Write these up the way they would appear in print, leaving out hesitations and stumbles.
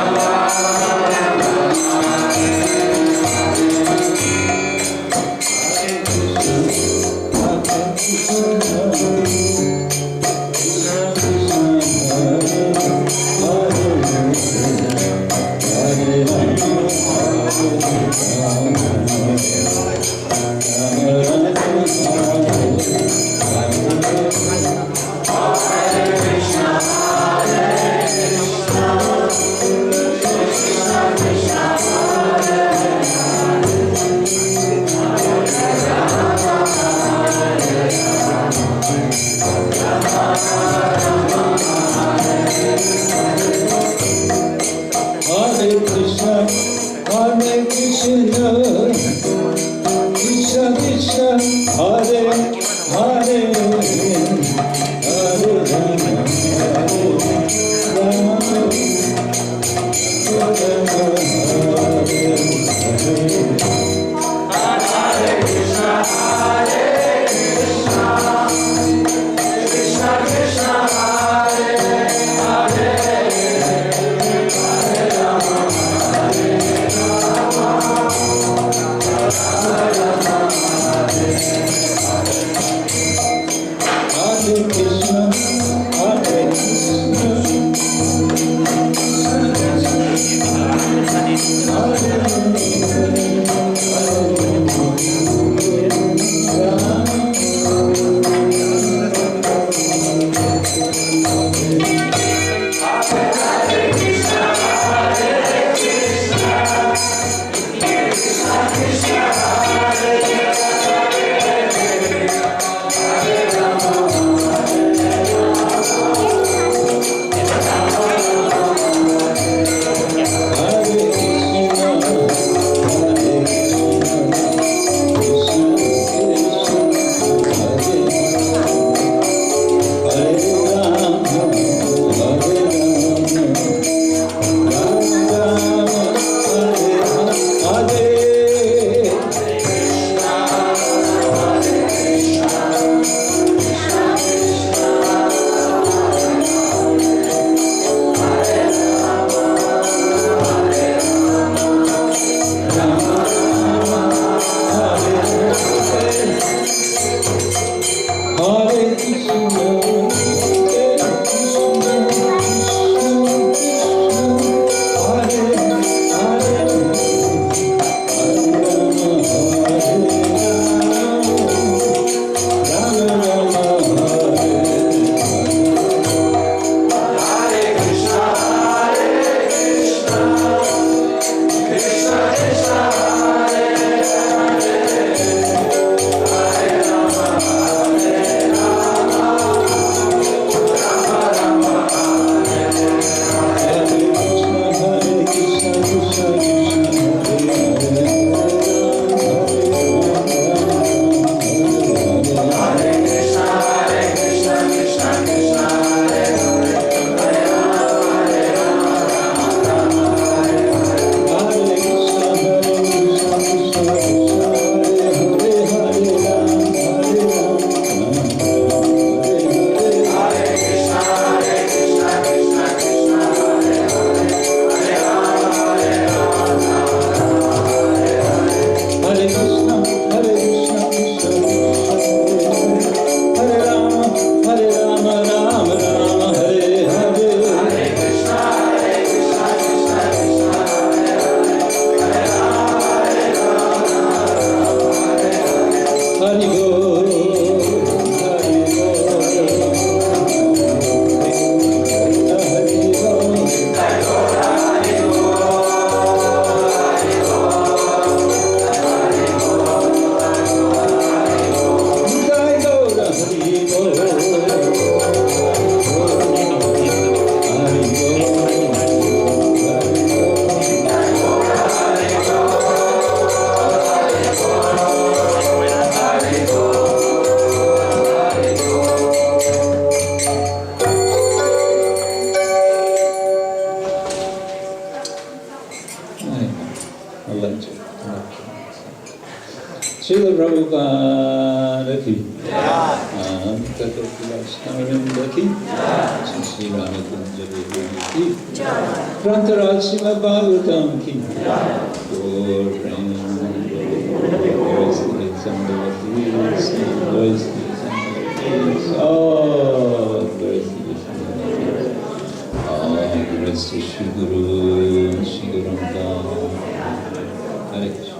Rama Srila Prabhupada ki, Tata Vaishnava ki, Sri Ramakunja Devi ki, Prantaraj Srimad Bhagavatam ki, Gaur Premananda, Voice the Example, Voice the Example, oh, Voice the Example, oh, the rest is Shri Guru, Shri Guru Hare Krishna.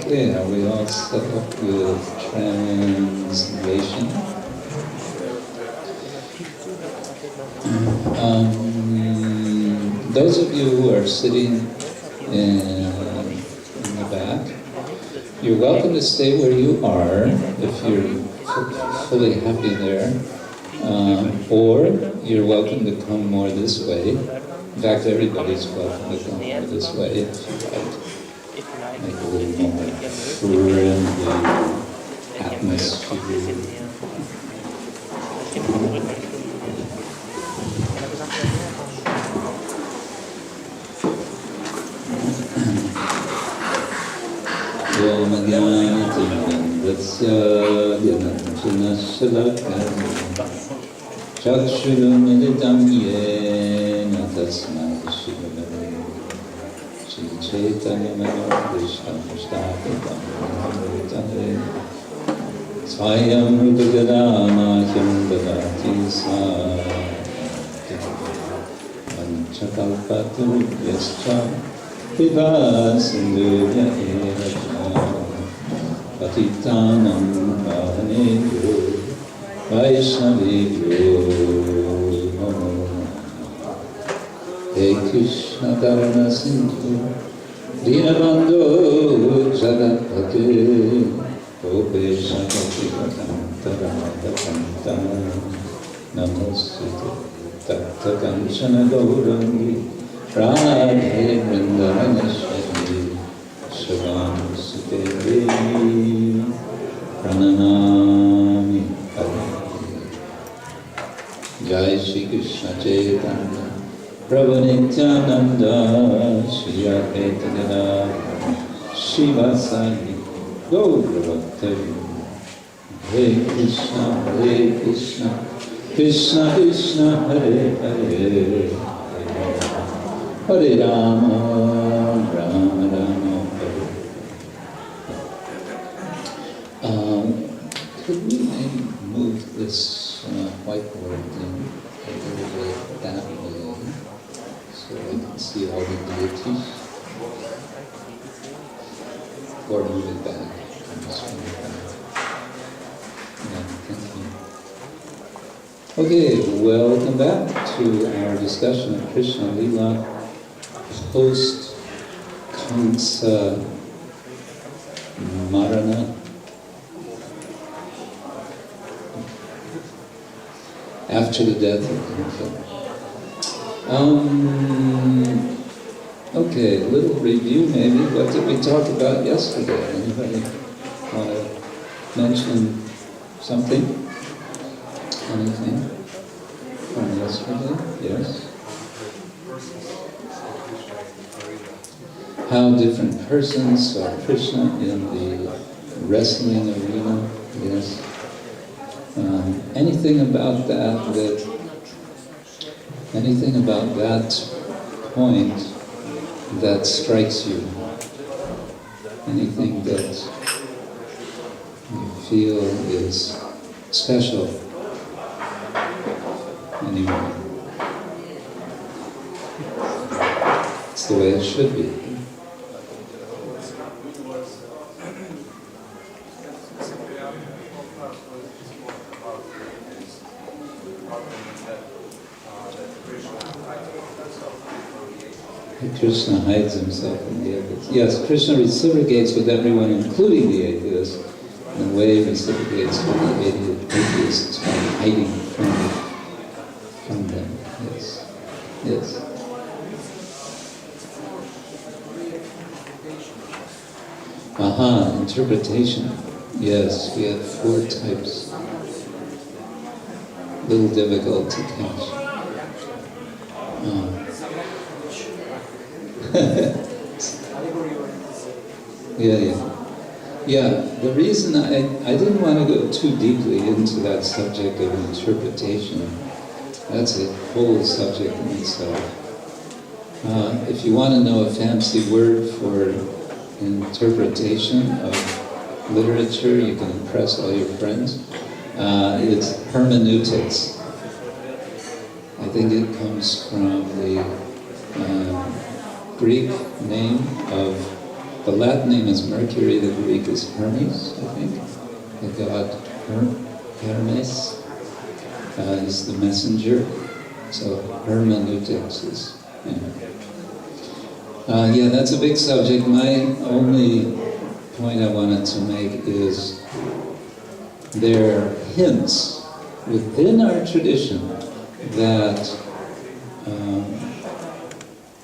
Okay, are we all set up with translation? Those of you who are sitting in the back, you're welcome to stay where you are if you're fully happy there, or you're welcome to come more this way. In fact, everybody's welcome to come more this way if you like. Make a little more friendly atmosphere. Om Jnanatim Vatsya Jnanachana Shalakam Chakshurumilitam Yena Tasmat Shivamani Shri Chaitanya Krishna Mustapatam Amritare Swayam Rupagadamahyam Dadati Sati Panchakalpatarubhyascha Vivasindhya Evacha Patitanam Pavanebhyo Vaishnavebhyo Namo. Hey Krishna Karuna Sindhu Dinabandhu Jagatpate Gopesha Gopikantarada Namosute Tatta Kanchana Gaurangi Radhe Vrindavaneshwari Shavam Sute Devi Prananami Hari. Jai Shri Krishna Chaitanya Prabhu Nityananda Shri Advaita Gadadhara Shivasari Gaura Bhaktari. Hare Krishna Krishna Krishna Hare Hare Hare Rama Rama Rama Hare. Could we maybe move this whiteboard thing a little bit that way so I can see all the deities? Or move it back. Okay, welcome back to our discussion of Krishna Lila post Kamsa Marana. After the death of Kamsa. Okay, a little review maybe. What did we talk about yesterday? Anybody want to mention something? Anything from yesterday? Yes? How different persons saw Krishna in the wrestling arena? Yes. Anything about that point that strikes you? Anything that you feel is special? Anyway, it's the way it should be. Krishna hides himself in the atheists. Yes, Krishna reciprocates with everyone, including the atheists. The way he reciprocates with the atheists by hiding from Yes. Aha, interpretation. Yes, we have 4 types. A little difficult to catch. Yeah, the reason I didn't want to go too deeply into that subject of interpretation, that's a whole subject in itself. If you want to know a fancy word for interpretation of literature, you can impress all your friends. It's hermeneutics. I think it comes from the Greek name of, the Latin name is Mercury, the Greek is Hermes, I think. The god Hermes is the messenger. So hermeneutics is, yeah, that's a big subject. My only point I wanted to make is there are hints within our tradition that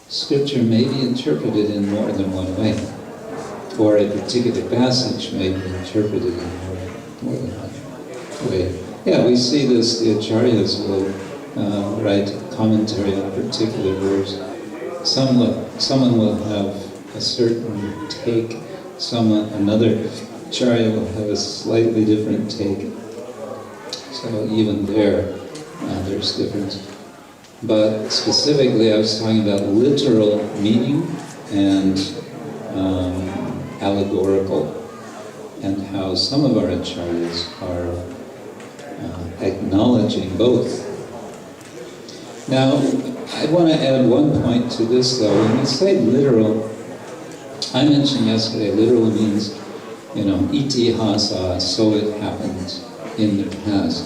scripture may be interpreted in more than one way, or a particular passage may be interpreted in more than one way. Yeah, we see this, the acharyas will write commentary on particular verse. Someone will have a certain take, another acharya will have a slightly different take. So even there's difference. But specifically, I was talking about literal meaning and allegorical, and how some of our acharyas are acknowledging both. Now, I want to add one point to this, though. When we say literal, I mentioned yesterday, literal means, iti hasa, so it happened in the past.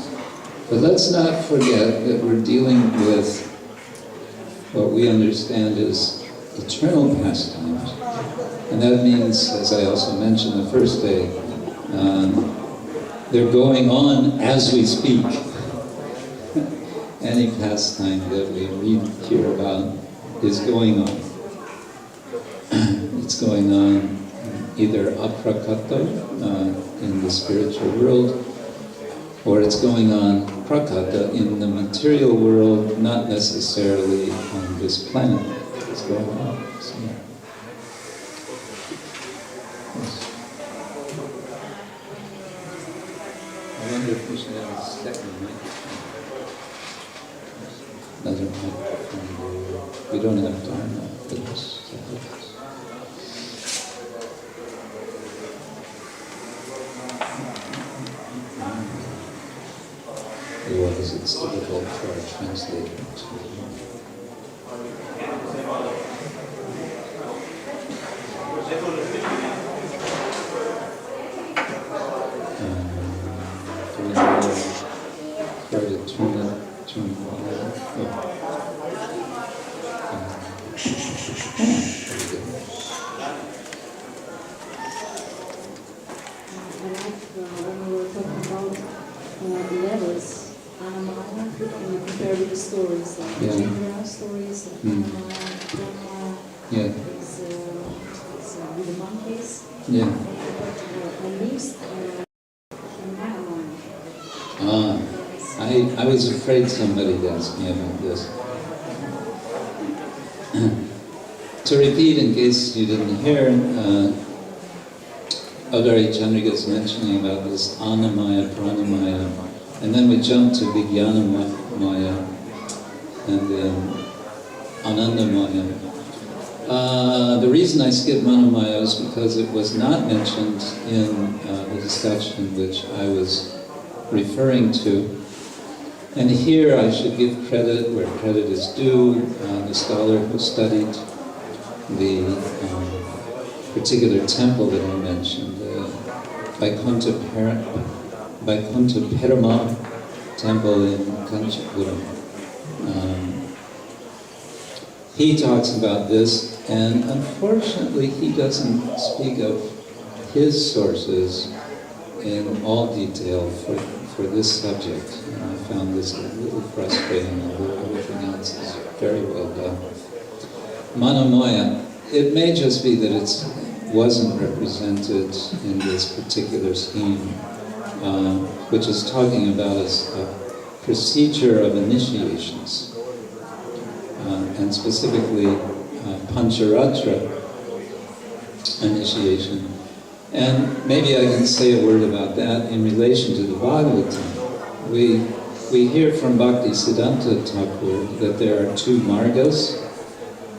But let's not forget that we're dealing with what we understand as eternal pastimes. And that means, as I also mentioned the first day, they're going on as we speak. Any pastime that we read here about is going on. It's going on either aprakata in the spiritual world, or it's going on prakata in the material world, not necessarily on this planet. It's going on. So, yes. I wonder if we should have a second mic. Another microphone. We don't have dharma for this. Otherwise, it's difficult for our translator to. Try to turn it. Levels, compare with the stories, like general stories, like with the monkeys. Yeah. At least I was afraid somebody'd ask me about this. To repeat, in case you didn't hear, Audari Chandrika's mentioning about this Annamaya, Pranamaya, and then we jump to Vijnanamaya, and then Anandamaya. The reason I skipped Manamaya was because it was not mentioned in the discussion which I was referring to. And here I should give credit where credit is due. The scholar who studied the particular temple that I mentioned, the Vaikuntha Perama temple in Kanchipuram. He talks about this, and unfortunately he doesn't speak of his sources in all detail for this subject. And I found this a little frustrating, although everything else is very well done. Manomoya, it may just be that it wasn't represented in this particular scheme, which is talking about a procedure of initiations, and specifically Pancharacharya initiation. And maybe I can say a word about that in relation to the Bhagavatam. We hear from Bhakti Siddhanta Thakur that there are two margas.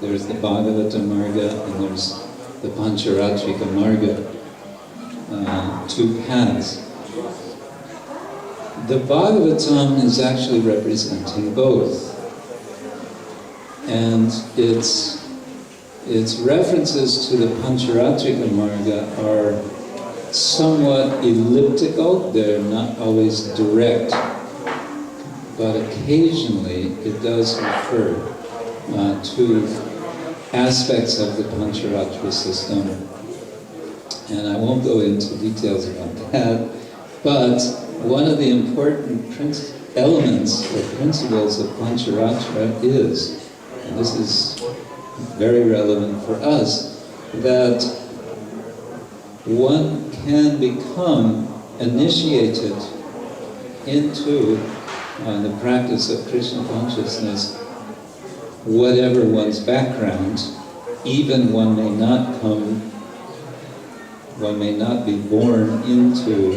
There's the Bhagavata marga and there's the Pancharacharya marga, two paths. The Bhagavatam is actually representing both. And its references to the Pancharacharya marga are somewhat elliptical. They're not always direct, but occasionally it does refer to aspects of the Pancharacharya system. And I won't go into details about that, but one of the important elements or principles of Pancharacharya is, and this is very relevant for us, that one can become initiated into the practice of Krishna consciousness, whatever one's background. Even one may not be born into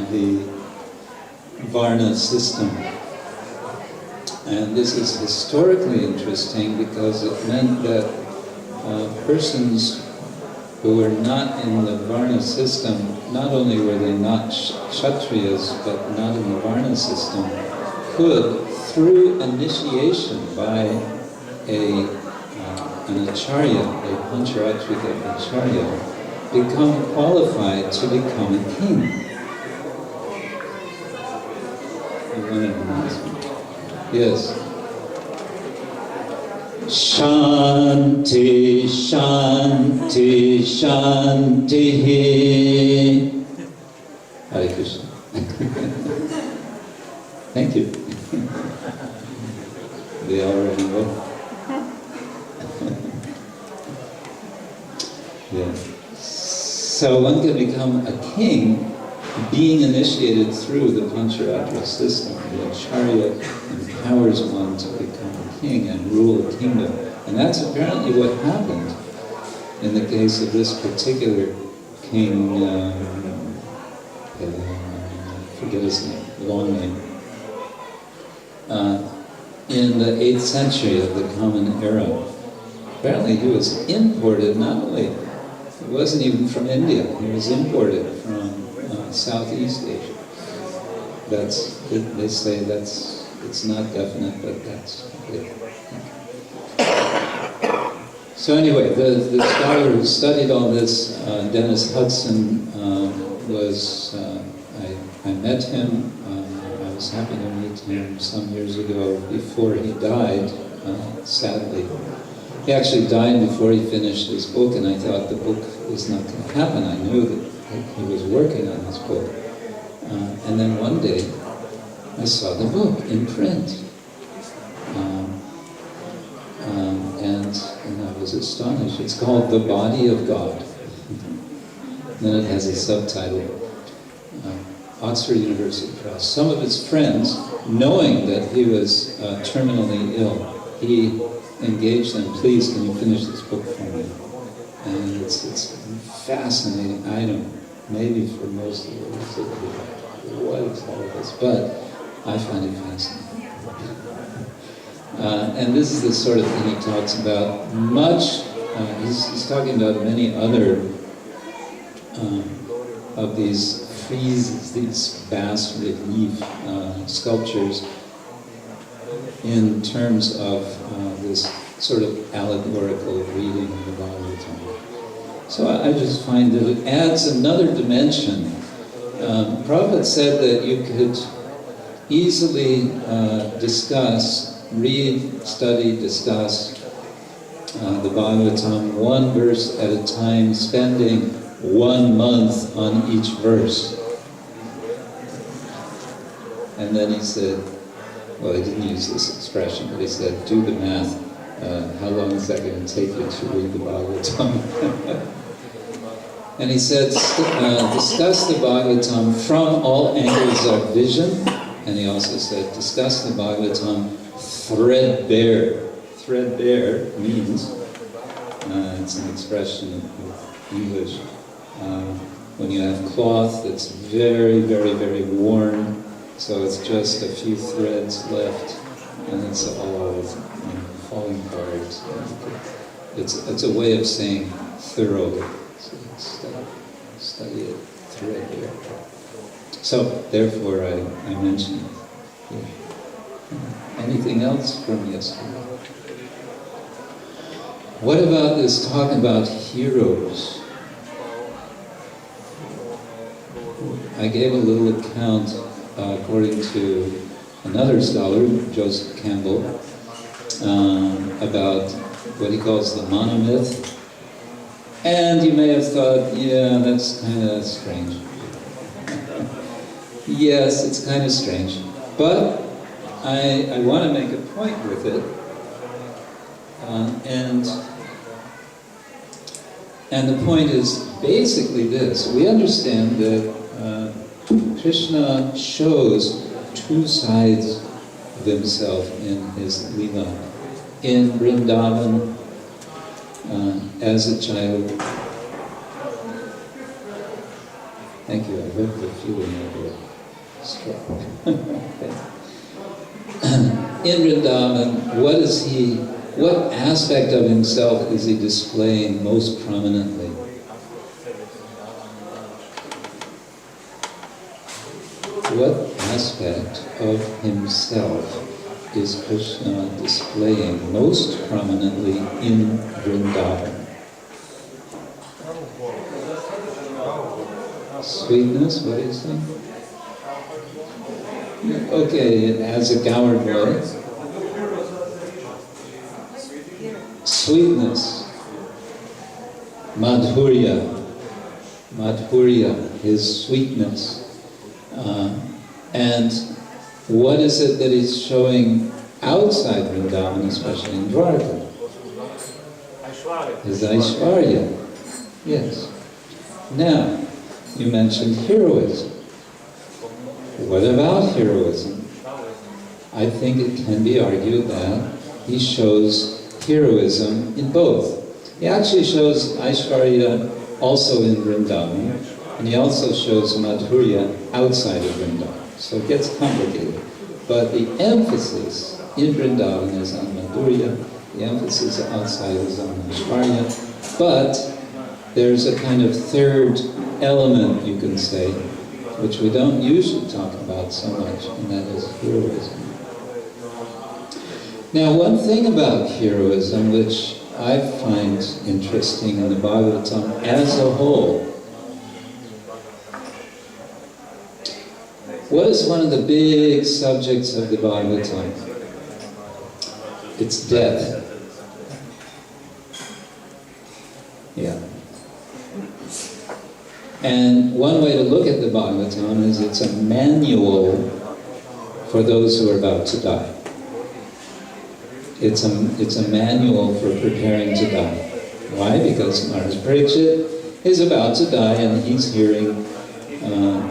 the Varna system. And this is historically interesting because it meant that persons who were not in the Varna system, not only were they not Kshatriyas, but not in the Varna system, could, through initiation by an acharya, a Pancharacharya acharya, become qualified to become a king. You want an announcement? Yes. Shanti, Shanti, Shanti. Hare Krishna. Thank you. They already know. Yeah. So one can become a king being initiated through the Pancharacharya system. The acharya empowers one to become a king and rule a kingdom. And that's apparently what happened in the case of this particular king, forget his name, long name, in the 8th century of the Common Era. Apparently he was imported, not only, he wasn't even from India, he was imported from Southeast Asia. They say it's not definite, but that's it. So anyway, the scholar who studied all this, Dennis Hudson, I met him. I was happy to meet him some years ago before he died, sadly. He actually died before he finished his book, and I thought the book was not going to happen. I knew that he was working on this book. And then one day, I saw the book in print. And I was astonished. It's called The Body of God. Then it has a subtitle, Oxford University Press. Some of his friends, knowing that he was terminally ill, he engaged them, please, can you finish this book for me? And it's a fascinating item, maybe for most of the world, what is all of this? But I find it fascinating. And this is the sort of thing he talks about much. He's talking about many other of these friezes, these bas relief sculptures, in terms of this sort of allegorical reading of the Bhagavatam. So I just find that it adds another dimension. Prabhupada said that you could easily read, study, discuss the Bhagavatam one verse at a time, spending 1 month on each verse. And then he said, well, he didn't use this expression, but he said, do the math. How long is that going to take you to read the Bhagavatam? And he said, discuss the Bhagavatam from all angles of vision. And he also said, discuss the Bhagavatam threadbare. Threadbare means, it's an expression of English, when you have cloth that's very, very, very worn, so it's just a few threads left, and it's all falling apart. It's a way of saying thoroughly. So study it threadbare. So therefore, I mentioned it. Yeah. Anything else from yesterday? What about this talk about heroes? I gave a little account, according to another scholar, Joseph Campbell, about what he calls the monomyth. And you may have thought, yeah, that's kind of strange. Yes, it's kind of strange. But I want to make a point with it. And the point is basically this. We understand that Krishna shows two sides of himself in his Lila. In Vrindavan, as a child. Thank you, I hope the feeling of it strong. In Vrindavan, what aspect of himself is he displaying most prominently? What aspect of himself is Krishna displaying most prominently in Vrindavan? Sweetness, what do you say? Okay, as a coward boy. Sweetness. Madhurya. Madhurya, his sweetness. And what is it that he's showing outside Vrindavan, especially in Dwarka? His Aishwarya. Yes. Now, you mentioned heroism. What about heroism? I think it can be argued that he shows heroism in both. He actually shows Aishwarya also in Vrindavan, and he also shows Madhurya outside of Vrindavan. So it gets complicated. But the emphasis in Vrindavan is on Madhurya, the emphasis outside is on Aishwarya, but there's a kind of third element, you can say, which we don't usually talk about so much, and that is heroism. Now, one thing about heroism, which I find interesting in the Bhagavatam as a whole, what is one of the big subjects of the Bhagavatam? It's death. Yeah. And one way to look at the Bhagavatam is it's a manual for those who are about to die. It's a manual for preparing to die. Why? Because Maharaj Parikshit is about to die and he's hearing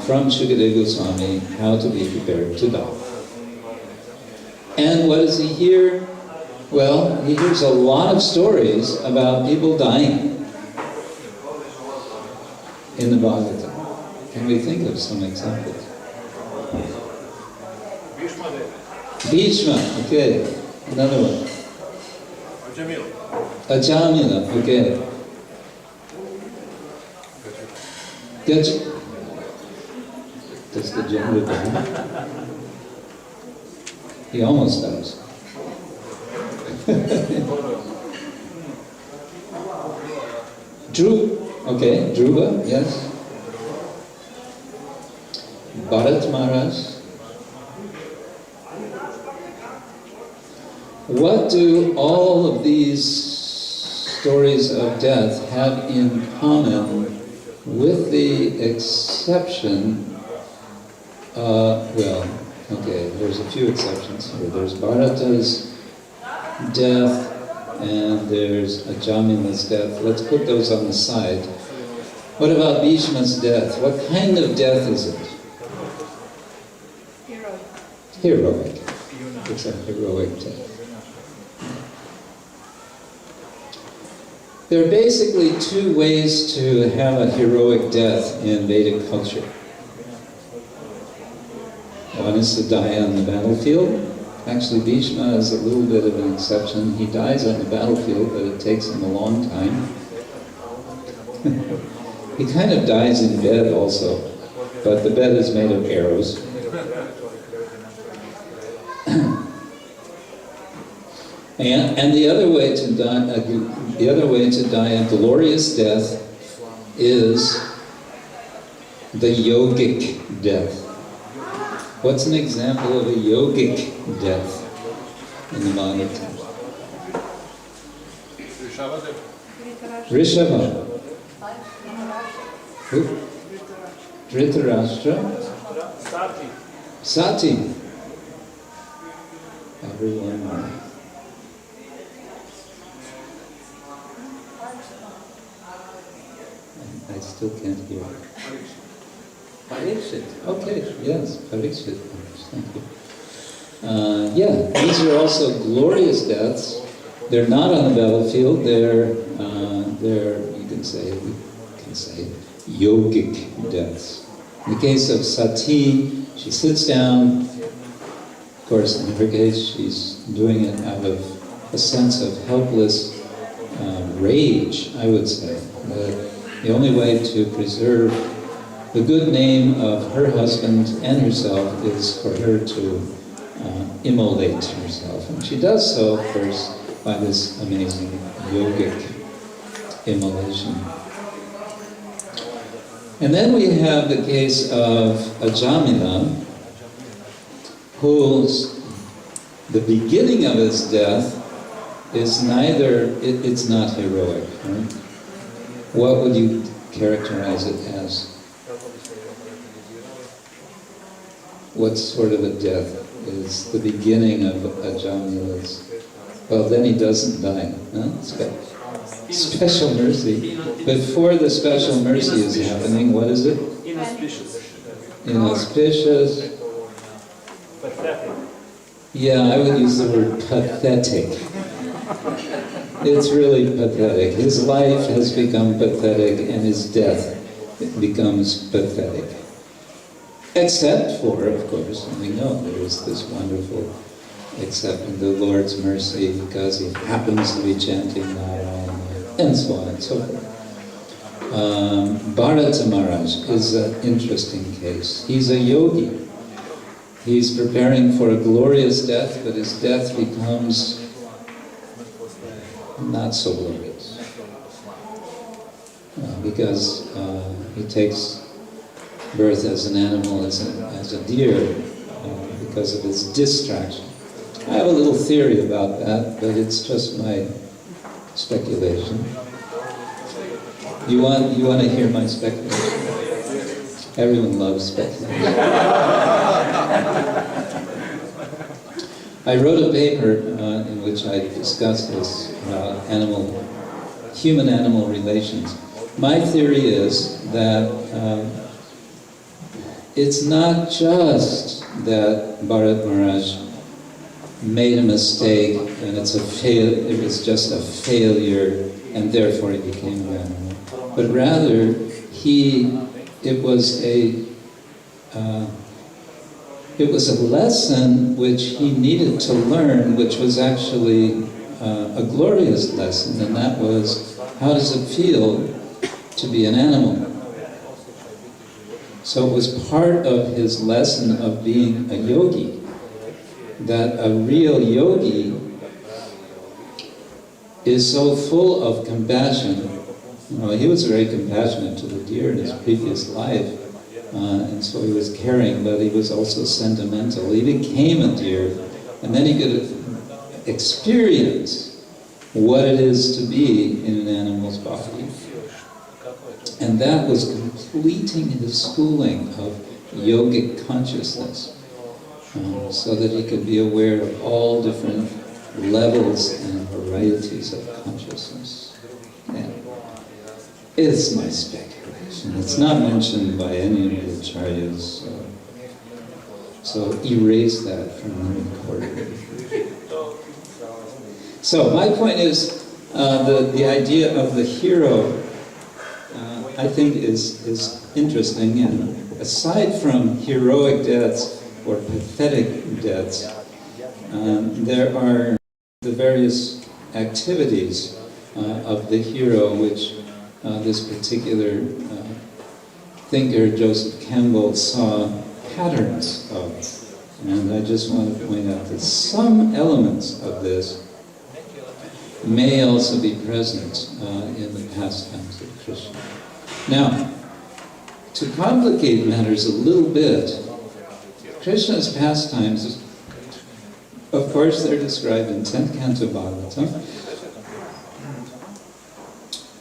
from Shukadeva Goswami how to be prepared to die. And what does he hear? Well, he hears a lot of stories about people dying in the Bhagavatam. Can we think of some examples? Bhishma, okay. Another one. Ajamila, okay. Gaj. That's the gender of He almost does. Okay, Dhruva, yes. Bharat Maharaj. What do all of these stories of death have in common, with the exception, well, Okay, there's a few exceptions here. There's Bharata's death, and there's Ajamila's death. Let's put those on the side. What about Bhishma's death? What kind of death is it? Heroic. It's a heroic death. There are basically two ways to have a heroic death in Vedic culture. One is to die on the battlefield. Actually, Bhishma is a little bit of an exception. He dies on the battlefield, but it takes him a long time. He kind of dies in bed also, but the bed is made of arrows. And the other way to die a glorious death is the yogic death. What's an example of a yogic death in the Bhagavatam? Rishabha. Who? Dhritarashtra? Sati. Everyone. I still can't hear. Parikshit. Okay, yes, Parikshit. Thank you. Yeah, these are also glorious deaths. They're not on the battlefield. They're we can say yogic deaths. In the case of Sati, she sits down. Of course, in her case, she's doing it out of a sense of helpless rage, I would say. The only way to preserve the good name of her husband and herself is for her to immolate herself. And she does so, of course, by this amazing yogic immolation. And then we have the case of Ajamila, whose the beginning of his death is it's not heroic, right? What would you characterize it as? What sort of a death is the beginning of Ajamila's? Well, then he doesn't die. Huh? Special mercy. Before the special mercy is happening, what is it? Inauspicious. Pathetic. Yeah, I would use the word pathetic. It's really pathetic. His life has become pathetic, and his death becomes pathetic. Except for, of course, we know there is this wonderful, except in the Lord's mercy, because he happens to be chanting Narayana, and so on and so forth. Bharata Maharaj is an interesting case. He's a yogi. He's preparing for a glorious death, but his death becomes not so glorious. Because he takes birth as an animal, as a deer, because of his distraction. I have a little theory about that, but it's just my speculation. You want to hear my speculation? Everyone loves speculation. I wrote a paper in which I discussed this about human-animal relations. My theory is that it's not just that Bharat Maharaj made a mistake and it was just a failure and therefore he became an animal. But rather, it was a lesson which he needed to learn, which was actually a glorious lesson, and that was, how does it feel to be an animal? So it was part of his lesson of being a yogi, that a real yogi is so full of compassion. He was very compassionate to the deer in his previous life, and so he was caring, but he was also sentimental. He became a deer, and then he could experience what it is to be in an animal's body. And that was completing his schooling of yogic consciousness. so that he could be aware of all different levels and varieties of consciousness. Yeah. It's my speculation. It's not mentioned by any of the acharyas, so erase that from the recording. So my point is, the idea of the hero, I think, is interesting. And aside from heroic deaths or pathetic deaths, there are the various activities of the hero, which this particular thinker, Joseph Campbell, saw patterns of. And I just want to point out that some elements of this may also be present in the pastimes of Krishna. Now, to complicate matters a little bit, Krishna's pastimes, of course, they're described in 10th Canto Bhagavatam.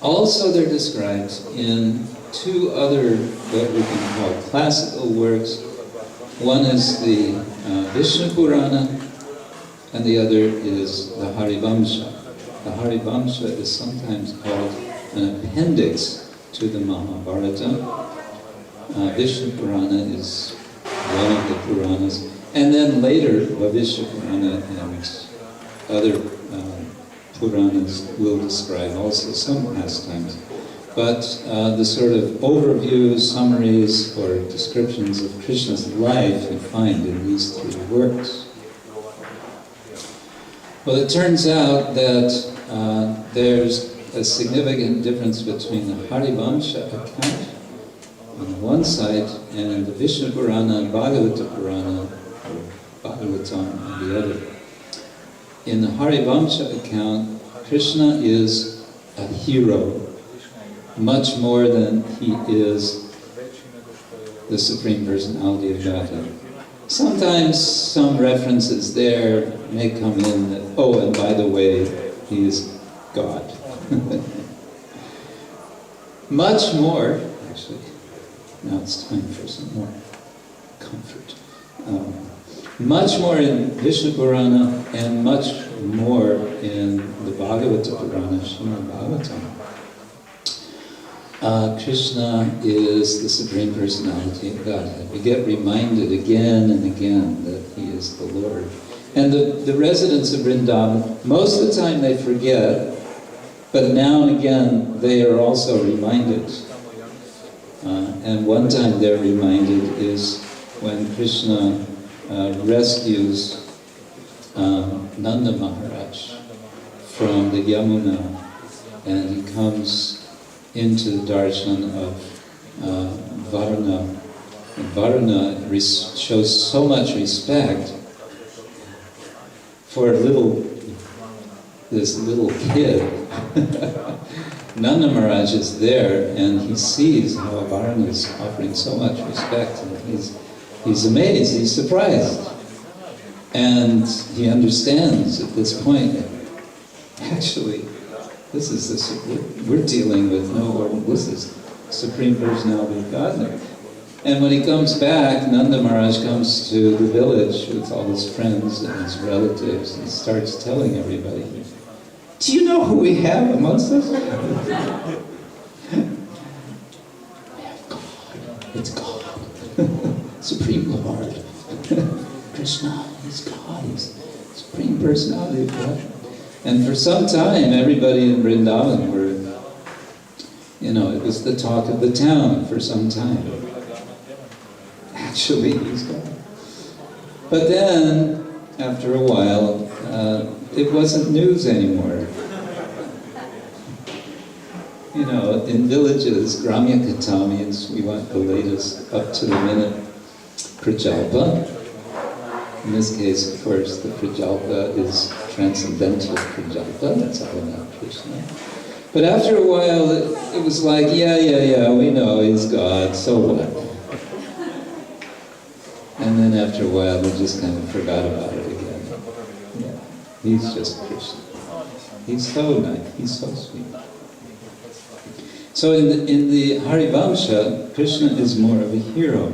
Also, they're described in two other, what we can call classical works. One is the Vishnu Purana, and the other is the Harivamsa. The Harivamsa is sometimes called an appendix to the Mahabharata. Vishnu Purana is one of the Puranas. And then later, Vishnu Purana and other Puranas will describe also some pastimes. But the sort of overview, summaries, or descriptions of Krishna's life you find in these three works. Well, it turns out that there's a significant difference between the Harivamsa account on the one side and the Vishnu Purana and Bhagavata Purana, or Bhagavatam on the other. In the Harivamsa account, Krishna is a hero, much more than he is the Supreme Personality of Godhead. Sometimes some references there may come in that, oh, and by the way, he is God. Much more, actually, now it's time for some more comfort. Much more in Vishnu Purana and much more in the Bhagavata Purana, Srimad Bhagavatam. Krishna is the Supreme Personality of Godhead. We get reminded again and again that he is the Lord. And the residents of Vrindavan, most of the time they forget, but now and again they are also reminded. And one time they're reminded is when Krishna rescues Nanda Maharaj from the Yamuna, and he comes into the darshan of Varuna. And Varuna shows so much respect for this little kid. Nanda Maharaj is there, and he sees how Varuna is offering so much respect, and he's amazed, he's surprised. And he understands at this point that actually, this is we're dealing with this is Supreme Personality of Godhead. And when he comes back, Nanda Maharaj comes to the village with all his friends and his relatives and starts telling everybody, do you know who we have amongst us? We have God. It's God. Supreme Lord. Krishna is God. He's Supreme Personality of God. And for some time, everybody in Vrindavan were, it was the talk of the town for some time. Actually, he's God. But then, after a while, it wasn't news anymore. In villages, Gramya Katha means we want the latest, up-to-the-minute Prajalpa. In this case, of course, the Prajalpa is transcendental Prajalpa, that's all about Krishna. But after a while, it was like, yeah, we know he's God, so what? And then after a while, they just kind of forgot about it again. Yeah, he's just Krishna. He's so nice, he's so sweet. So in the Harivamsa, Krishna is more of a hero.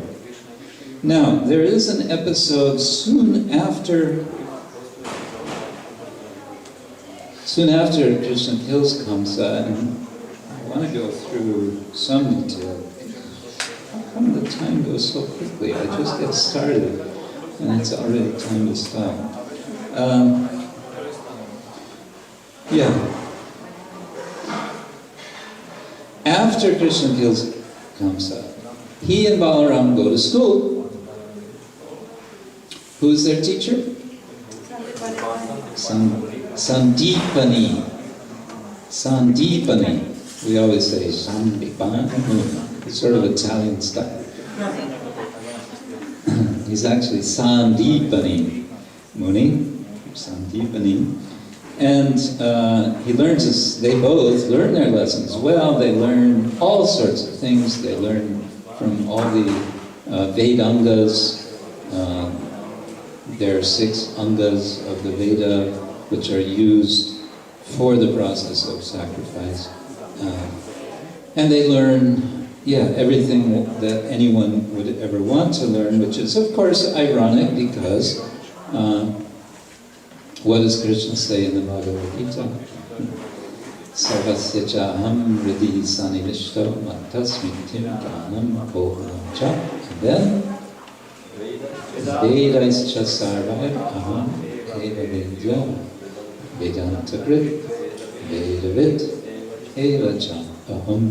Now, there is an episode soon after Krishna kills Kamsa, and I want to go through some detail. How come the time goes so quickly? I just get started, and it's already time to stop. After Krishna kills Kamsa, he and Balaram go to school. Who's their teacher? Sandeepani. Sandeepani. We always say Sandeepani. It's sort of Italian style. He's actually Sandeepani Muni. Sandeepani. And he learns this, they both learn their lessons well. They learn all sorts of things. They learn from all the Vedangas. There are 6 angas of the Veda which are used for the process of sacrifice. And they learn, everything that anyone would ever want to learn, which is, of course, ironic because what does Krishna say in the Bhagavad Gita? Sarvasya chaham hridi sanivishto mattasmitim dhanam kohanam cha. And then, Vedaischa sarvaya aham eva vedya vedanta krit vedavit eva cha aham.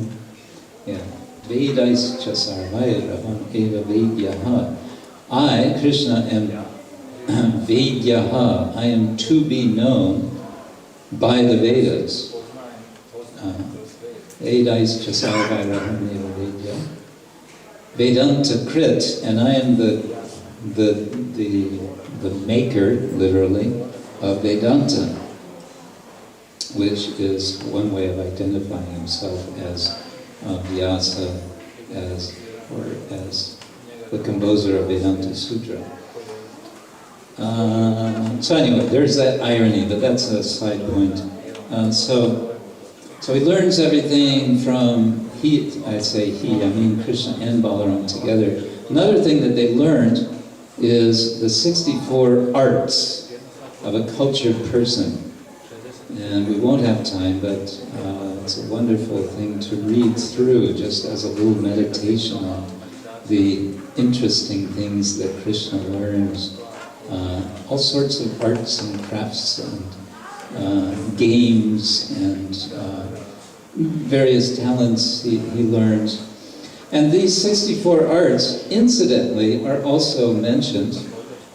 Vedaischa sarvaya aham eva vedyaha. I, Krishna, am Vedyaha, I am to be known by the Vedas. Vedaischa sarvaya aham eva vedya Vedanta krit, and I am the maker, literally, of Vedanta, which is one way of identifying himself as Vyasa, as the composer of Vedanta Sutra. So anyway, there's that irony, but that's a side point. So he learns everything from I mean Krishna and Balram together. Another thing that they learned is the 64 arts of a cultured person. And we won't have time, but it's a wonderful thing to read through just as a little meditation on the interesting things that Krishna learns. All sorts of arts and crafts and games and various talents he learns. And these 64 arts, incidentally, are also mentioned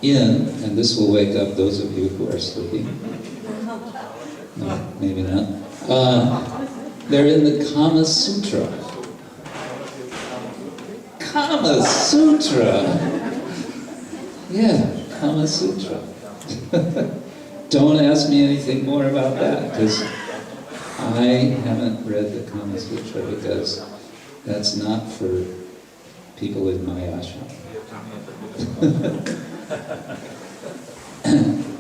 in, and this will wake up those of you who are sleeping. No, maybe not. They're in the Kama Sutra. Kama Sutra? Yeah, Kama Sutra. Don't ask me anything more about that, because I haven't read the Kama Sutra, because that's not for people in my ashram.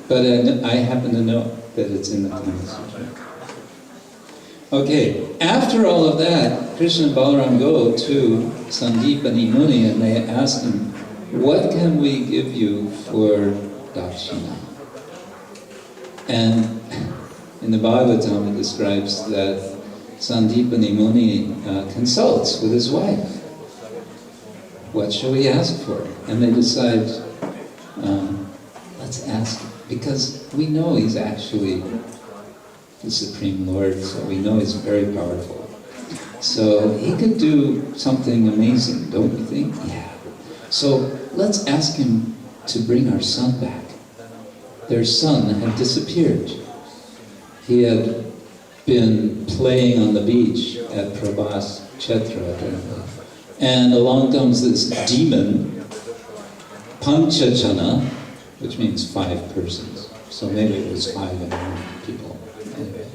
But I happen to know that it's in the Kama Sutra. Okay, after all of that, Krishna and Balram go to Sandeepani Muni and they ask him, what can we give you for dakshina? And in the Bhagavatam it describes that Sandeepani Muni consults with his wife. What shall we ask for? And they decide, let's ask, because we know he's actually the Supreme Lord, so we know he's very powerful. So he could do something amazing, don't you think? Yeah. So let's ask him to bring our son back. Their son had disappeared. He had been playing on the beach at Pancharacharya, and along comes this demon, Pancharacharya, which means 5 persons. So maybe it was 5 people. Anyway.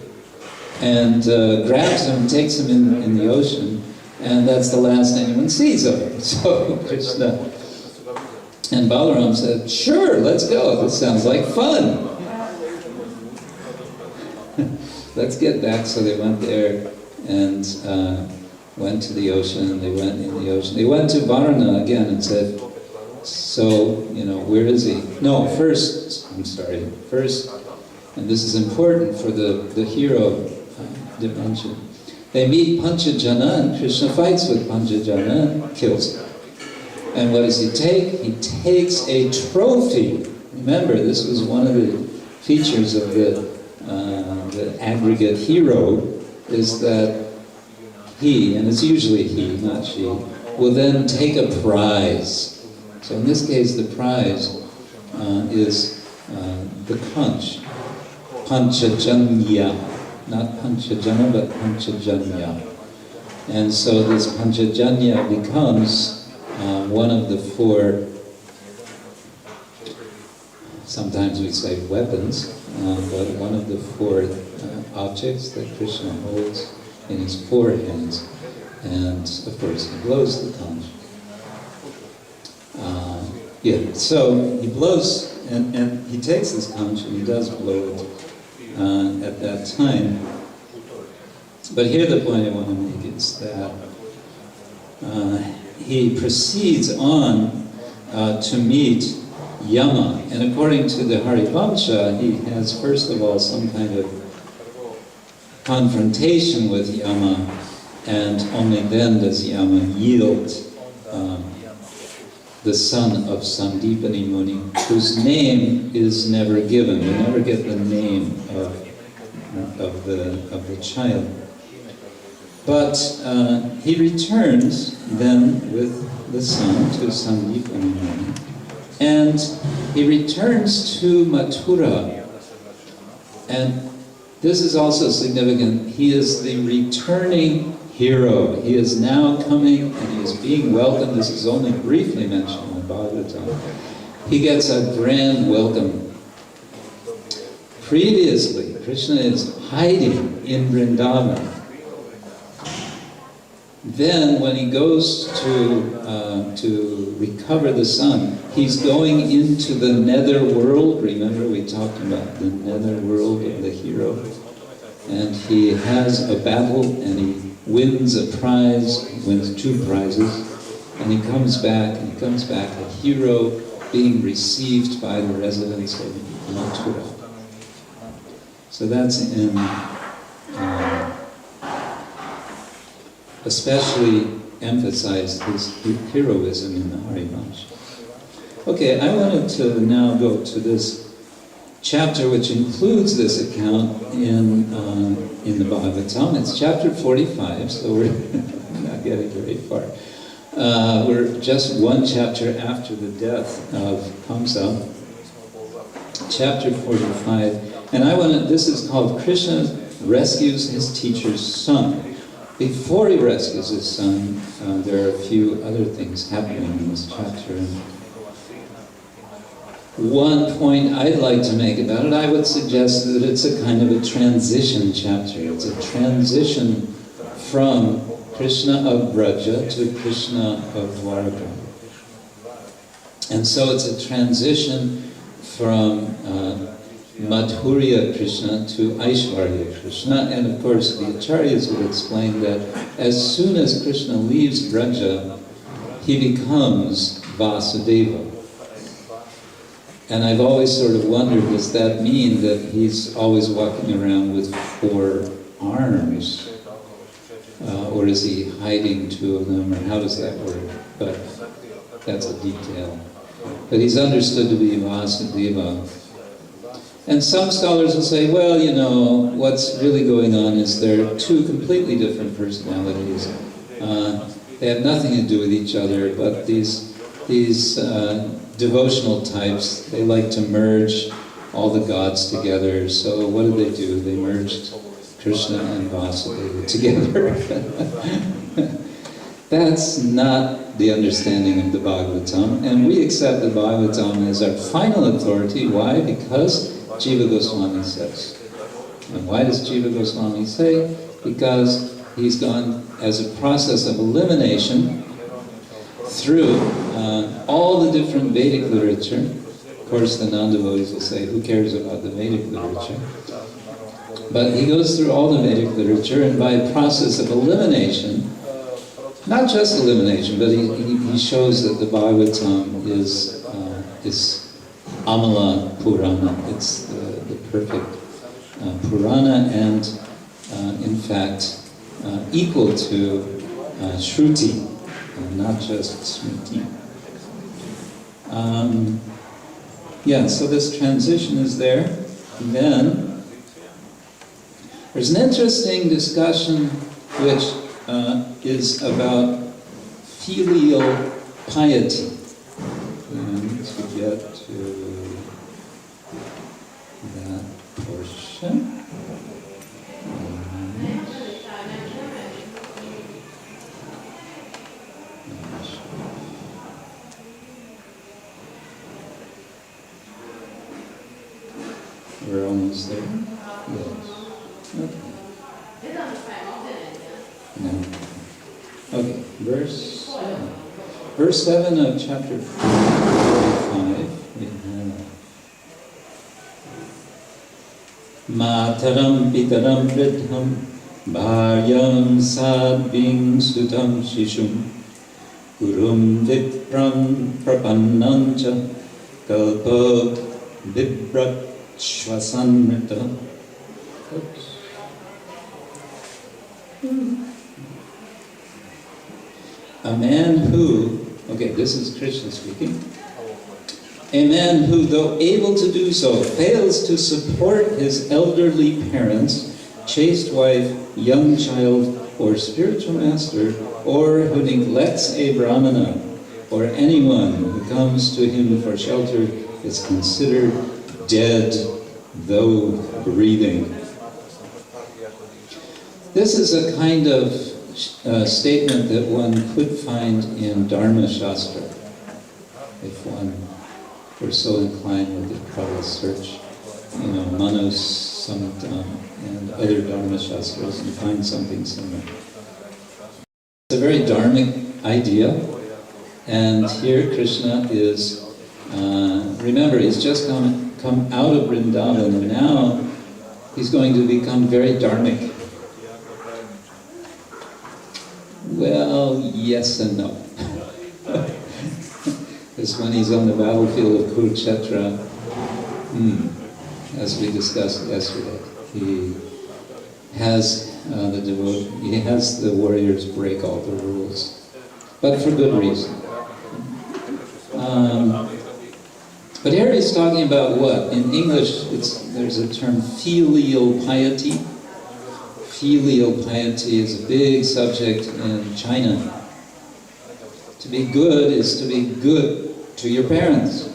And grabs him, takes him in the ocean, and that's the last anyone sees of him. So Krishna and Balram said, sure, let's go. This sounds like fun. Let's get back. So they went there and went to the ocean. They went in the ocean. They went to Varna again and said, So, where is he? No, first, and this is important for the hero dimension. They meet Panchajana, and Krishna fights with Panchajana and kills him. And what does he take? He takes a trophy. Remember, this was one of the features of the aggregate hero, is that he, and it's usually he, not she, will then take a prize. So in this case, the prize is the conch, Panchajanya, not Panchajana, but Panchajanya. And so this Panchajanya becomes one of the 4, sometimes we say weapons, but one of the 4 objects that Krishna holds in his 4 hands. And of course he blows the conch. So he blows, and he takes this conch and he does blow it at that time. But here the point I want to make is that he proceeds on to meet Yama. And according to the Harivamsha, he has first of all some kind of confrontation with Yama, and only then does Yama yield the son of Sandeepani Muni, whose name is never given. We never get the name of the child. But he returns then with the son to Sandeepani Muni, and he returns to Mathura. And this is also significant. He is the returning hero. He is now coming and he is being welcomed. This is only briefly mentioned in the Bhagavatam. He gets a grand welcome. Previously, Krishna is hiding in Vrindavan. Then, when he goes to recover the son, he's going into the nether world. Remember, we talked about the nether world of the hero. And he has a battle, and he wins a prize, wins 2 prizes, and he comes back a hero being received by the residents of Mathura. So that's in especially emphasized his heroism in the Harivamsha. Okay, I wanted to now go to this chapter which includes this account in the Bhagavatam. It's chapter 45, so we're not getting very far. We're just 1 chapter after the death of Kamsa. Chapter 45, and this is called Krishna Rescues His Teacher's Son. Before he rescues his son, there are a few other things happening in this chapter. One point I'd like to make about it, I would suggest that it's a kind of a transition chapter. It's a transition from Krishna of Braja to Krishna of Dwarka. And so it's a transition from Madhurya Krishna to Aishwarya Krishna. And of course the Acharyas would explain that as soon as Krishna leaves Braja, he becomes Vasudeva. And I've always sort of wondered, does that mean that he's always walking around with 4 arms? Or is he hiding 2 of them, or how does that work? But that's a detail. But he's understood to be Vasudeva. And some scholars will say, well, what's really going on is there are 2 completely different personalities. They have nothing to do with each other, but these devotional types, they like to merge all the gods together. So what did? They merged Krishna and Vasudeva together. That's not the understanding of the Bhagavatam, and we accept the Bhagavatam as our final authority. Why? Because Jiva Goswami says. And why does Jiva Goswami say? Because he's gone as a process of elimination through all the different Vedic literature. Of course, the non-devotees will say, who cares about the Vedic literature? But he goes through all the Vedic literature, and by a process of elimination, not just elimination, but he shows that the Bhagavatam is Amala Purana. It's the perfect Purana, and in fact equal to Shruti, not just Smriti. Yeah, so this transition is there. And then there's an interesting discussion which is about filial piety. And to get to that portion. We're almost there. Yes. Okay. No. Okay. Verse 7 of chapter 45. We have Mataram pitaram vridham bharyam sadving sutam shishum gurum vipram prapannancha kalpot vibrat Shvasanmrita. Oops. A man who, okay, this is Krishna speaking. A man who, though able to do so, fails to support his elderly parents, chaste wife, young child, or spiritual master, or who neglects a brahmana, or anyone who comes to him for shelter, is considered dead, though breathing. This is a kind of statement that one could find in Dharma Shastra. If one were so inclined, we could probably search, Manos Samhitam and other Dharma Shastras and find something similar. It's a very dharmic idea, and here Krishna is, remember, he's just come out of Vrindavan, and now he's going to become very dharmic. Well, yes and no. Because when he's on the battlefield of Kurukshetra, as we discussed yesterday, he has the warriors break all the rules, but for good reason. But here he's talking about what? In English, there's a term filial piety. Filial piety is a big subject in China. To be good is to be good to your parents.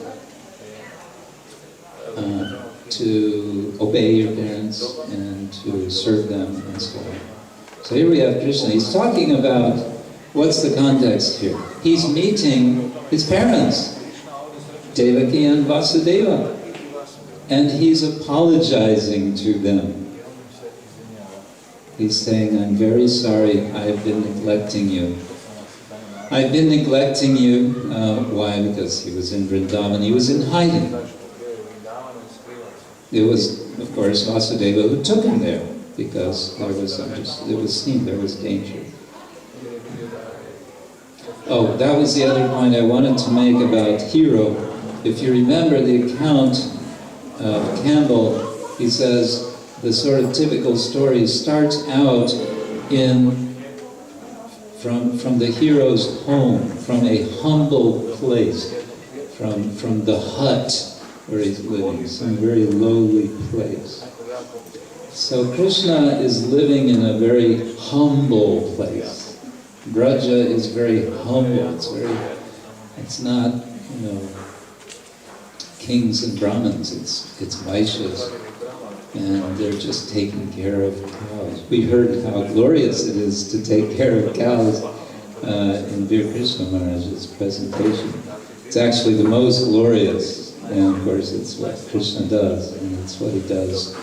To obey your parents and to serve them and so on. So here we have Krishna. He's talking about, what's the context here? He's meeting his parents, Devaki and Vasudeva, and he's apologizing to them. He's saying, I'm very sorry, I've been neglecting you. I've been neglecting you. Why? Because he was in Vrindavan, he was in hiding. It was, of course, Vasudeva who took him there, because it was seen there was danger. Oh, that was the other point I wanted to make about Hero. If you remember the account of Campbell, he says the sort of typical story starts out from the hero's home, from a humble place, from the hut where he's living, some very lowly place. So Krishna is living in a very humble place. Braja is very humble. It's not, kings and Brahmins. It's Vaishyas, and they're just taking care of cows. We heard how glorious it is to take care of cows in Veer Krishna Maharaj's presentation. It's actually the most glorious. And of course, it's what Krishna does, and it's what he does.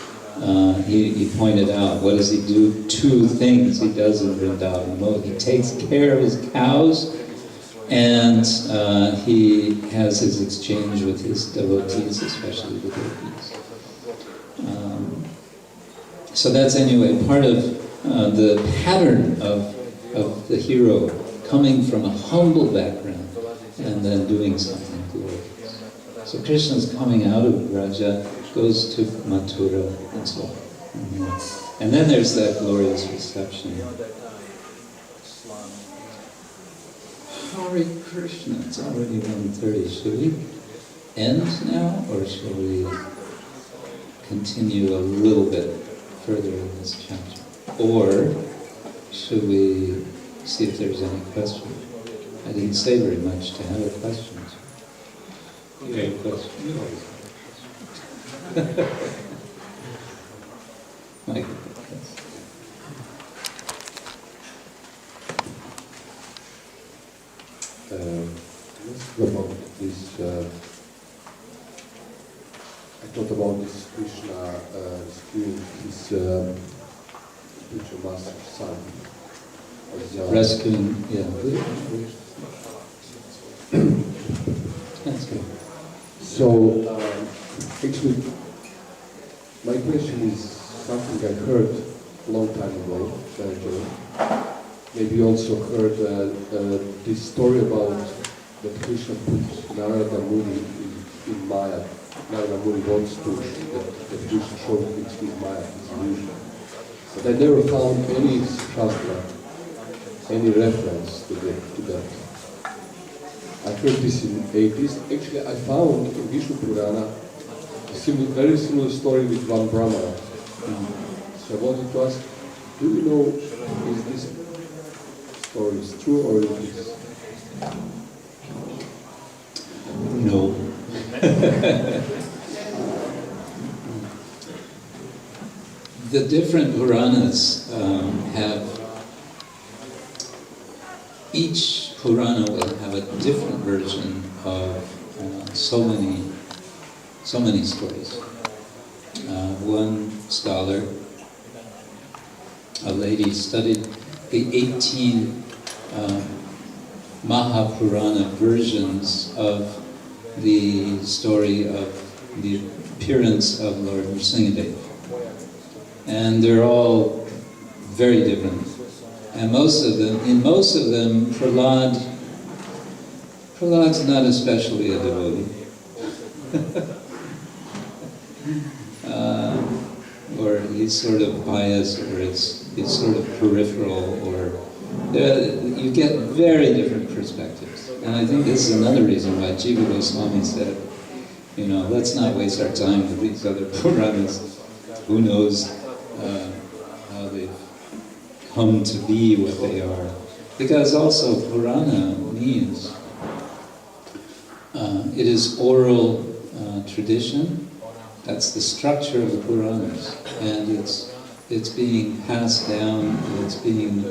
He pointed out, what does he do? Two things he does in Vrindavan. He takes care of his cows, and he has his exchange with his devotees, especially the gopis. So that's anyway part of the pattern of the hero coming from a humble background and then doing something glorious. So Krishna's coming out of Vraja, goes to Mathura, and so on. And then there's that glorious reception. Hare Krishna, it's already 1:30. Should we end now, or shall we continue a little bit further in this chapter? Or should we see if there's any questions? I didn't say very much to have questions. You have a question? You always have a question. Mike, yes. About this, I thought about this Krishna rescuing his spiritual master's son. Rescuing, yeah. That's good. So, actually, my question is something I heard a long time ago, maybe you also heard this story about that Krishna put Narada Muni in Maya. Narada Muni wants to that Krishna showed his Maya, his illusion. But I never found any shastra, any reference to that. I heard this in 80s. Actually, I found in Vishnu Purana a very similar story with one Brahmana. So I wanted to ask, do you know, is this story true or is this? No. The different Puranas have, each Purana will have a different version of so many stories. One scholar, a lady, studied the 18 Mahapurana versions of the story of the appearance of Lord Nrsingadev. And they're all very different. And in most of them, Prahlad's not especially a devotee. Or he's sort of pious, or it's sort of peripheral, or you get very different perspectives. And I think this is another reason why Jiva Goswami said, let's not waste our time with these other Puranas. Who knows how they've come to be what they are. Because also Purana means it is oral tradition. That's the structure of the Puranas, and it's being passed down, and it's being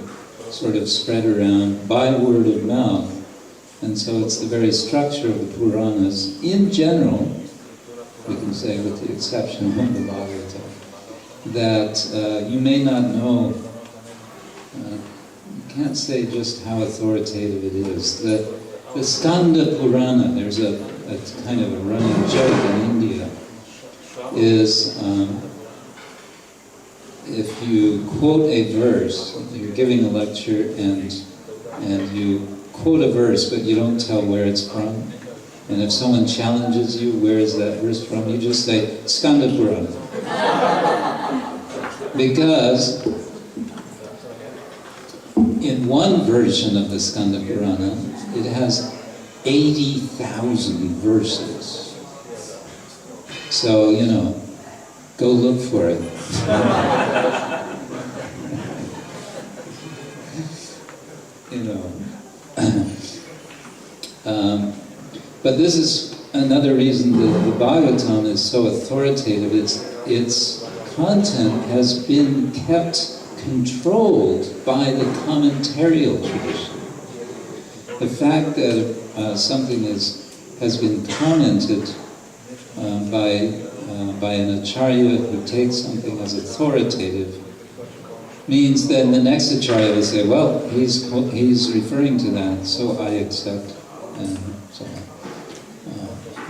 sort of spread around by word of mouth, and so it's the very structure of the Puranas. In general, we can say, with the exception of the Bhagavatam, that you may not know. You can't say just how authoritative it is. The Skanda Purana, there's a kind of a running joke in India, is if you quote a verse, you're giving a lecture and you quote a verse but you don't tell where it's from, and if someone challenges you, where is that verse from, you just say, Skanda Purana. Because in one version of the Skanda Purana, it has 80,000 verses. So, go look for it. But this is another reason that the Bhagavatam is so authoritative. Its content has been kept controlled by the commentarial tradition. The fact that something has been commented by an acharya who takes something as authoritative means that the next acharya will say, well, he's referring to that, so I accept, and so on.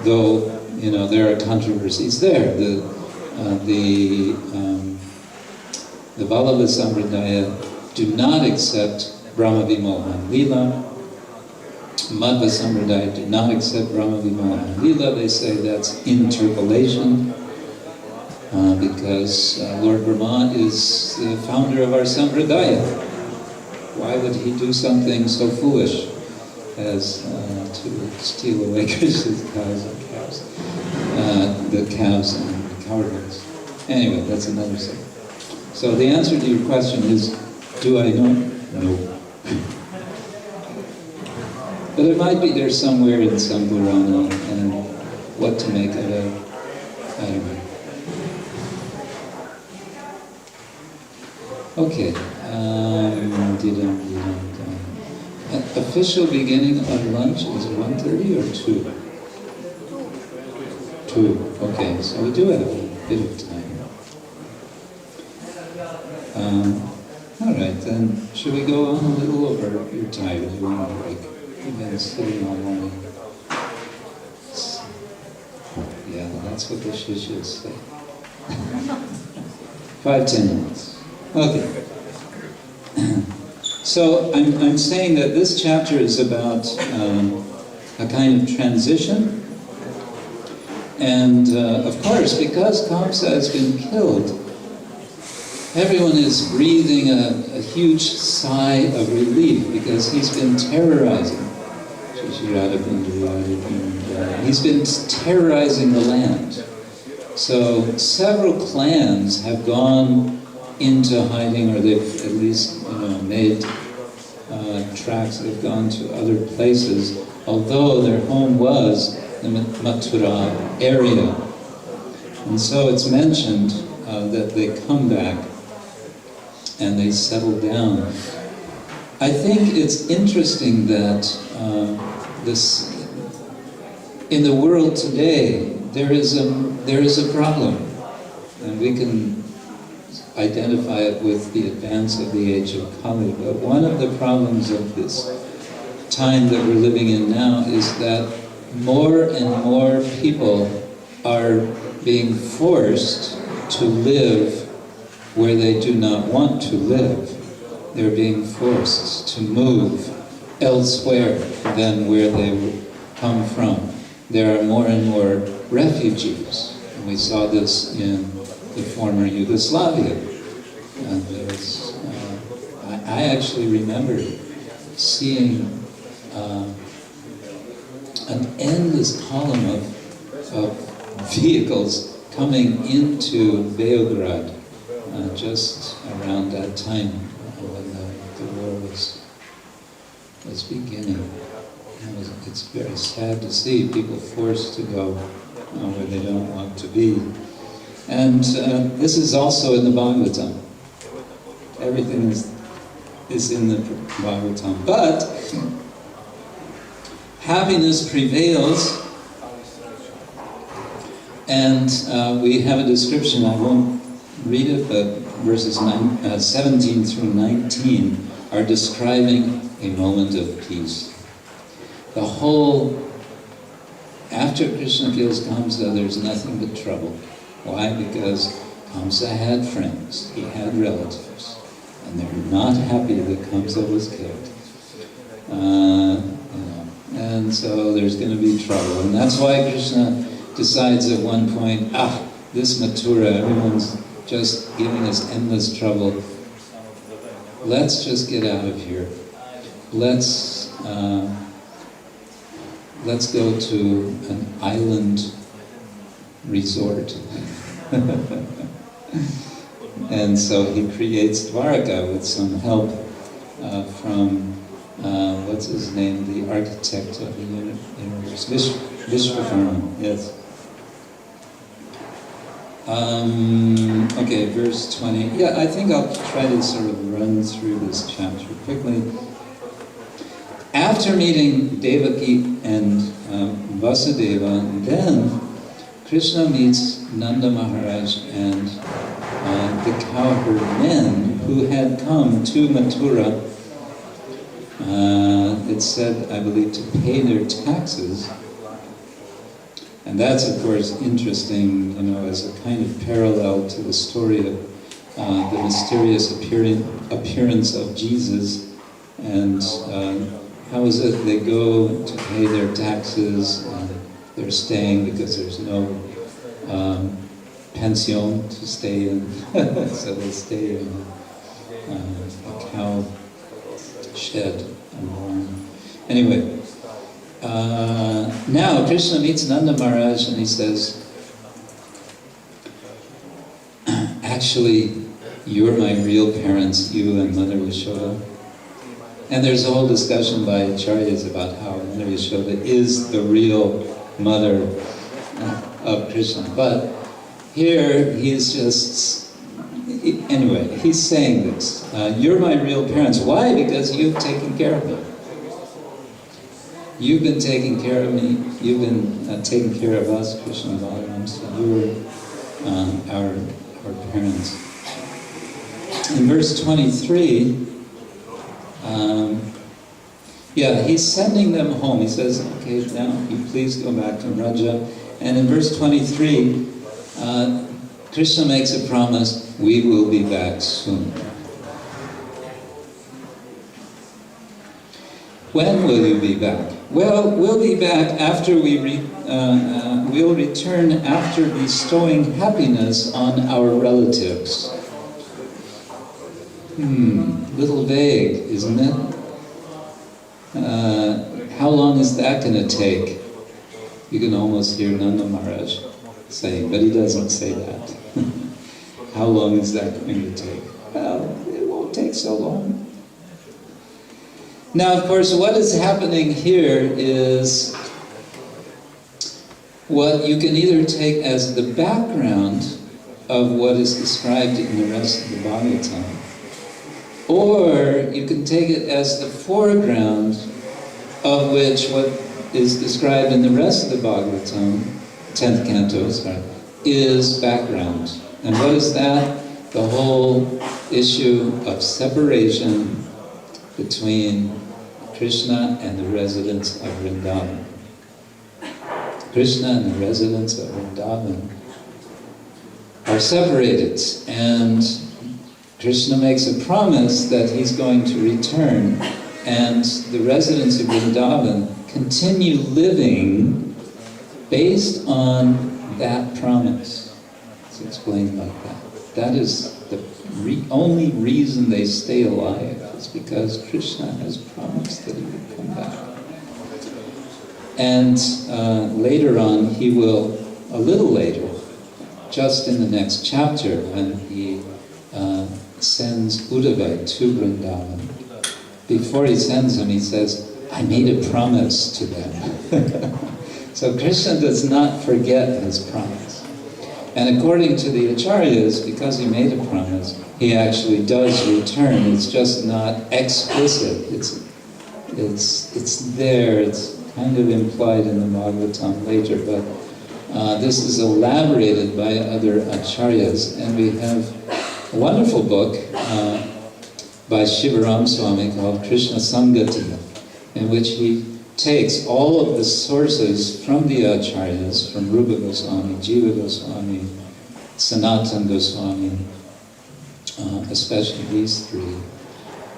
Though, there are controversies there. The Vallabha Sampradaya do not accept Brahma Vimohan Lila. Madhva Sampradaya do not accept Brahma Vimohan Lila. They say that's interpolation because Lord Brahma is the founder of our Sampradaya. Why would he do something so foolish as to steal away Krishna's cows and calves? The calves and cowherds. Anyway, that's another thing. So the answer to your question is, do I know? No. But it might be there somewhere in some Purana, and what to make of it, I don't know. Okay. Official beginning of lunch is 1:30 or 2? 2. Okay, so we do have a bit of time. All right, then, should we go on a little over? You're tired, you want a break. You've been sitting all morning. Yeah, that's what the shishas say. 5-10 minutes. Okay. So I'm saying that this chapter is about a kind of transition. And of course, because Kamsa has been killed, everyone is breathing a huge sigh of relief because he's been terrorizing. He's been terrorizing the land. So several clans have gone into hiding, or they've at least made tracks. They've gone to other places, although their home was the Mathura area. And so it's mentioned that they come back and they settle down. I think it's interesting that in the world today there is a problem, and we can identify it with the advance of the age of Kali. But one of the problems of this time that we're living in now is that more and more people are being forced to live where they do not want to live. They're being forced to move elsewhere than where they come from. There are more and more refugees. And we saw this in the former Yugoslavia. And there's, I actually remember seeing an endless column of vehicles coming into Beograd just around that time when the war was beginning. It's very sad to see people forced to go where they don't want to be. And this is also in the Bhagavatam. Everything is in the Bhagavatam. But happiness prevails, and we have a description. I won't read it, but verses 17 through 19 are describing a moment of peace. The whole, after Krishna kills Kamsa, there's nothing but trouble. Why? Because Kamsa had friends, he had relatives, and they're not happy that Kamsa was killed. And so there's going to be trouble. And that's why Krishna decides at one point, this Mathura, everyone's just giving us endless trouble. Let's just get out of here. Let's go to an island resort. And so he creates Dwaraka with some help from, what's his name, the architect of the universe, Vishwakarma, yes. Okay, verse 20. Yeah, I think I'll try to sort of run through this chapter quickly. After meeting Devaki and Vasudeva, then Krishna meets Nanda Maharaj and the cowherd men who had come to Mathura. It's said, I believe, to pay their taxes. And that's, of course, interesting, as a kind of parallel to the story of the mysterious appearance of Jesus And how is it they go to pay their taxes and they're staying because there's no pension to stay in, so they stay in a cow shed and barn. Anyway, now Krishna meets Nanda Maharaj and he says, actually, you're my real parents, you and Mother Yashoda. And there's a whole discussion by acharyas about how Mother Yashoda is the real mother of Krishna. But here he's just, anyway, he's saying this. You're my real parents. Why? Because you've taken care of me. You've been taking care of me. You've been taking care of us, Krishna and Balram. So you're our parents. In verse 23, he's sending them home. He says, okay, now you please go back to Raja. And in verse 23, Krishna makes a promise, we will be back soon. When will you be back? Well, we'll be back after we'll return after bestowing happiness on our relatives. Little vague, isn't it? How long is that going to take? You can almost hear Nanda Maharaj saying, but he doesn't say that. How long is that going to take? Well, it won't take so long. Now, of course, what is happening here is what you can either take as the background of what is described in the rest of the Bhagavatam, or you can take it as the foreground of which what is described in the rest of the Bhagavatam, 10th canto, is background. And what is that? The whole issue of separation between Krishna and the residents of Vrindavan. Krishna and the residents of Vrindavan are separated, and Krishna makes a promise that he's going to return, and the residents of Vrindavan continue living based on that promise. It's explained like that. That is the only reason they stay alive, is because Krishna has promised that he would come back. And later on, he will, a little later, just in the next chapter, when he sends Uddhava to Vrindavan, before he sends him, he says, I made a promise to them. So Krishna does not forget his promise. And according to the acharyas, because he made a promise, he actually does return. It's just not explicit. It's there. It's kind of implied in the Bhagavatam later, but this is elaborated by other acharyas. And we have a wonderful book by Shivaram Swami called Krishna Samgati, in which he takes all of the sources from the acharyas, from Rupa Goswami, Jiva Goswami, Sanatana Goswami, especially these three,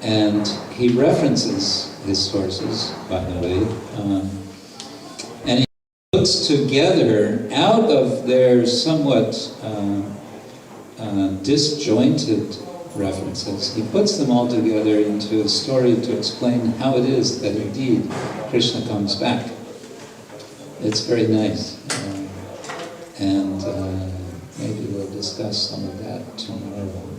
and he references his sources, by the way, and he puts together, out of their somewhat disjointed references, he puts them all together into a story to explain how it is that indeed Krishna comes back. It's very nice, and maybe we'll discuss some of that tomorrow,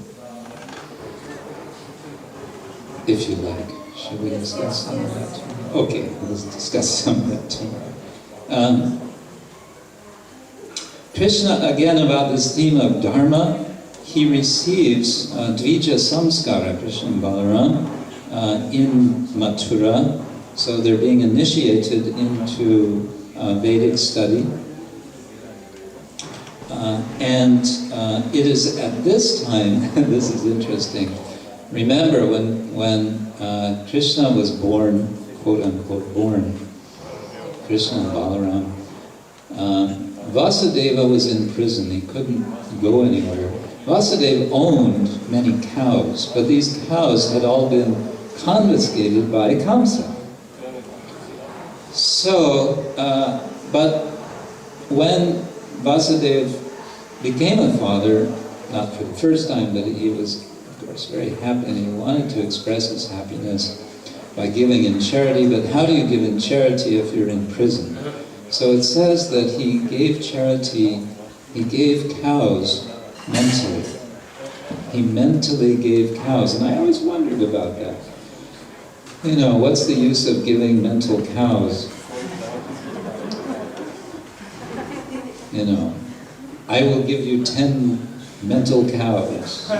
if you like. Should we discuss some of that tomorrow? Okay, let's discuss some of that tomorrow. Krishna, again, about this theme of dharma, he receives Dvija Samskara, Krishna and Balram, in Mathura. So they're being initiated into Vedic study. And it is at this time, this is interesting, remember when Krishna was born, quote-unquote born, Krishna and Balram, Vasudeva was in prison. He couldn't go anywhere. Vasudeva owned many cows, but these cows had all been confiscated by Kamsa. So, but when Vasudeva became a father, not for the first time, but he was, of course, very happy, and he wanted to express his happiness by giving in charity. But how do you give in charity if you're in prison? So it says that he gave charity, he gave cows mentally. He mentally gave cows, and I always wondered about that. You know, what's the use of giving mental cows? You know, I will give you 10 mental cows.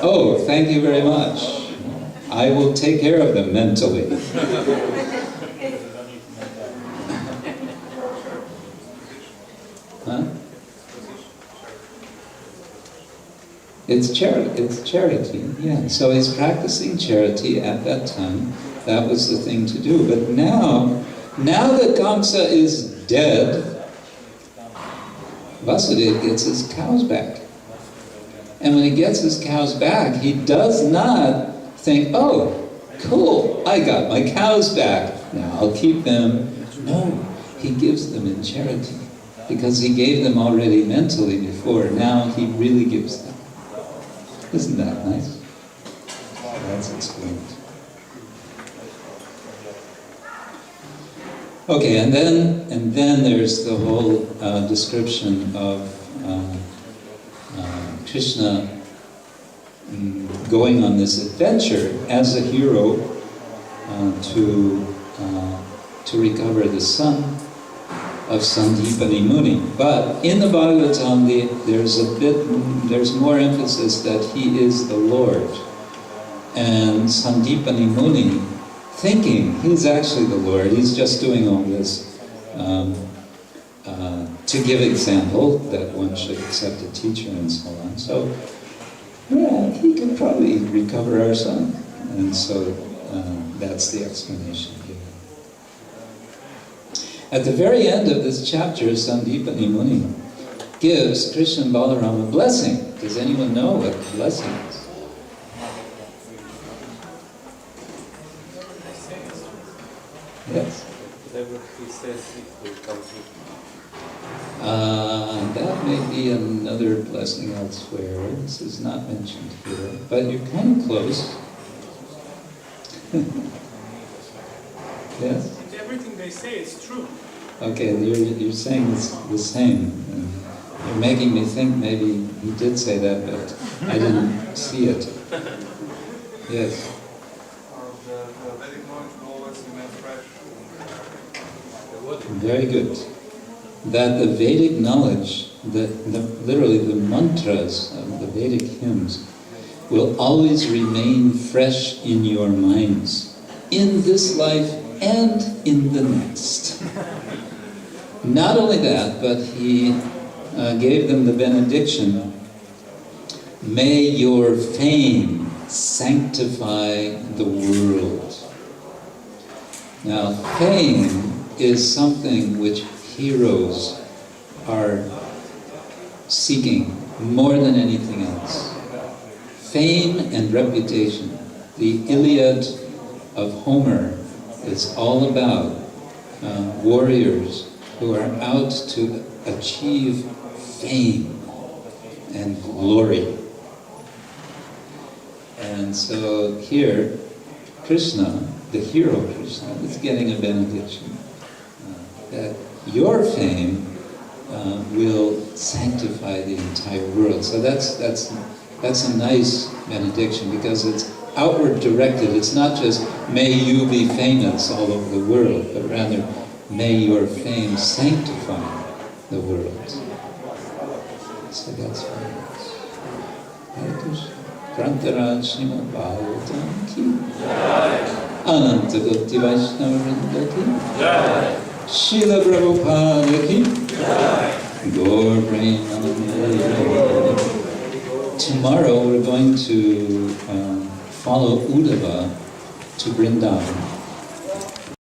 Oh, thank you very much. I will take care of them mentally. Huh? It's charity, yeah. So he's practicing charity at that time. That was the thing to do. But now that Kamsa is dead, Vasudeva gets his cows back. And when he gets his cows back, he does not think, oh, cool, I got my cows back. Now I'll keep them. No, he gives them in charity. Because he gave them already mentally before. Now he really gives them. Isn't that nice? That's explained. Okay, and then there's the whole description of Krishna going on this adventure as a hero to recover the son of Sandeep Muni. But in the Bhagavatam, there's more emphasis that he is the Lord. And Sandeep Muni, thinking he's actually the Lord, he's just doing all this to give example that one should accept a teacher and so on. So, yeah, he could probably recover our son. And so that's the explanation given. At the very end of this chapter, Sandeep Muni gives Krishna and Balram a blessing. Does anyone know what the blessing is? Yes? Whatever he says, it will come true. That may be another blessing elsewhere. This is not mentioned here, but you're kind of close. Yes? Everything they say is true. Okay, you're saying it's the same. You're making me think maybe he did say that, but I didn't see it. Yes? Very good. That the Vedic knowledge, literally the mantras of the Vedic hymns, will always remain fresh in your minds, in this life and in the next. Not only that, but he gave them the benediction, may your fame sanctify the world. Now, fame is something which heroes are seeking more than anything else. Fame and reputation. The Iliad of Homer is all about warriors who are out to achieve fame and glory. And so here, Krishna, the hero Krishna, is getting a benediction that your fame will sanctify the entire world. So that's a nice benediction because it's outward directed. It's not just may you be famous all over the world, but rather may your fame sanctify the world. So that's very nice. Hare Krishna. Prantaraj Srimad Bhagavatam ki Ananta Gopti Vaishnava Vrinda ki Srila Prabhupada ki Gaur Premanande. Tomorrow we're going to follow Uddhava to Vrindavan.